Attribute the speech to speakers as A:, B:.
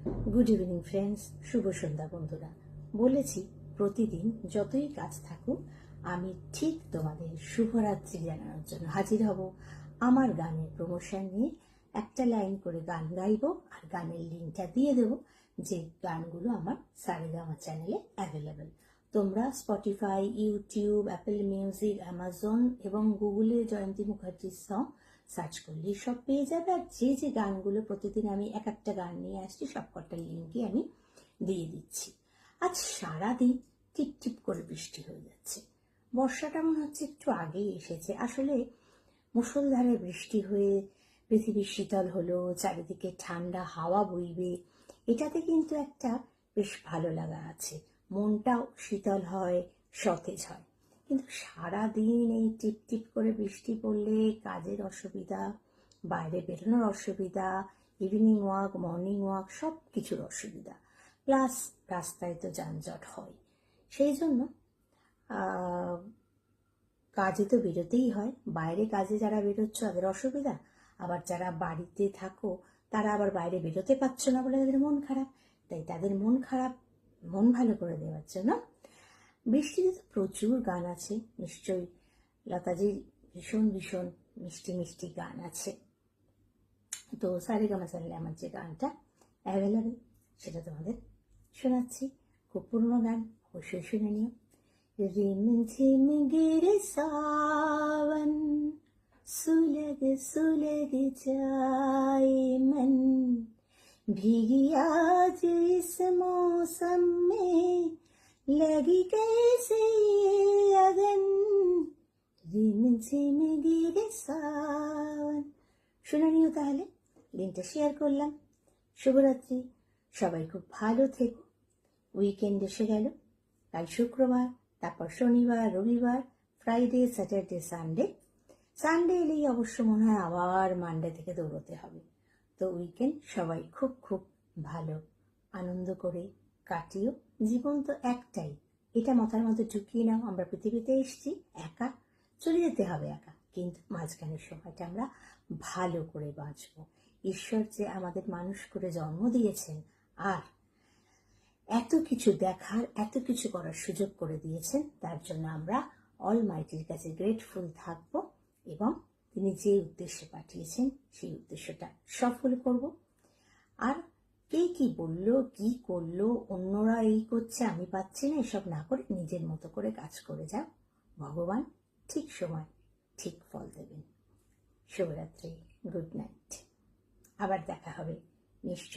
A: Good evening friends, শুভ সন্ধ্যা বন্ধুরা। বলেছি প্রতিদিন যতই কাজ থাকুক আমি ঠিক তোমাদের শুভরাত্রি জানানোর জন্য হাজির হব আমার গানের প্রমোশন নিয়ে। একটা লাইন করে গান গাইবো আর গানের লিঙ্কটা দিয়ে দেবো, যে গানগুলো আমার সারেগামা চ্যানেলে অ্যাভেলেবেল। তোমরা Spotify, YouTube, Apple music, Amazon এবং গুগলে জয়ন্তী মুখার্জির সং সার্চ করলেই সব পেয়ে যাবে। আর যে যে গানগুলো প্রতিদিন আমি এক একটা গান নিয়ে আসছি সবকটার লিঙ্কই আমি দিয়ে দিচ্ছি। আজ সারাদিন টিপ টিপ করে বৃষ্টি হয়ে যাচ্ছে। বর্ষাটা মনে হচ্ছে একটু আগেই এসেছে। আসলে মুষলধারে বৃষ্টি হয়ে পৃথিবী শীতল হলো, চারিদিকে ঠান্ডা হাওয়া বইবে, এটাতে কিন্তু একটা বেশ ভালো লাগা আছে। মনটাও শীতল হয়, সতেজ হয়। কিন্তু সারাদিন এই টিপ টিপ করে বৃষ্টি পড়লে কাজের অসুবিধা, বাইরে বেরোনোর অসুবিধা, ইভিনিং ওয়াক, মর্নিং ওয়াক, সব কিছুর অসুবিধা, প্লাস রাস্তায় তো যানজট হয়। সেই জন্য কাজে তো বেরোতেই হয়। বাইরে কাজে যারা বেরোচ্ছ তাদের অসুবিধা, আবার যারা বাড়িতে থাকো তারা আবার বাইরে বেরোতে পারছো না বলে তাদের মন খারাপ। তাই তাদের মন ভালো করে দেওয়ার জন্য বৃষ্টিতে তো প্রচুর গান আছে। নিশ্চয়ই লতাজির ভীষণ ভীষণ মিষ্টি মিষ্টি গান আছে। তো সারেগামা চ্যানেলে আমার যে গানটা অ্যাভেলেবেল সেটা তোমাদের শোনাচ্ছি। খুব পুরনো গান, অবশ্যই শুনে নিও। रिमझिम गिरे सावन, सुलग सुलग जाए मन, भीगी आज इस मौसम में लगी कैसे ये अगन, रिमझिम गिरे सावन। শুনে নিও তাহলে, লিঙ্কটা শেয়ার করলাম। শুভরাত্রি, সবাই খুব ভালো থেকো। উইকেন্ড এসে গেল, কাল শুক্রবার, তারপর শনিবার, রবিবার, ফ্রাইডে, স্যাটারডে, সানডে এলেই অবশ্য মনে হয় আবার মানডে থেকে দৌড়তে হবে। তো উইকেন্ড সবাই খুব খুব ভালো আনন্দ করে কাটিও। জীবন তো একটাই, এটা মাথার মধ্যে ঢুকিয়ে নাও। আমরা পৃথিবীতে এসেছি একা, চলে যেতে হবে একা, কিন্তু মাঝখানের সময়টা আমরা ভালো করে বাঁচবো। ঈশ্বর যে আমাদের মানুষ করে জন্ম দিয়েছেন আর এত কিছু দেখার, এত কিছু করার সুযোগ করে দিয়েছেন, তার জন্য আমরা অলমাইটির কাছে গ্রেটফুল থাকব এবং তিনি যে উদ্দেশ্যে পাঠিয়েছেন সেই উদ্দেশ্যটা সফল করব। আর কে কি বললো, কি করলো, অন্যরা এই করছে আমি পাচ্ছি না, এসব না করে নিজের মতো করে কাজ করে যাও। ভগবান ঠিক সময় ঠিক ফল দেবেন। শুভরাত্রি, গুড নাইট। আবার দেখা হবে নিশ্চয়।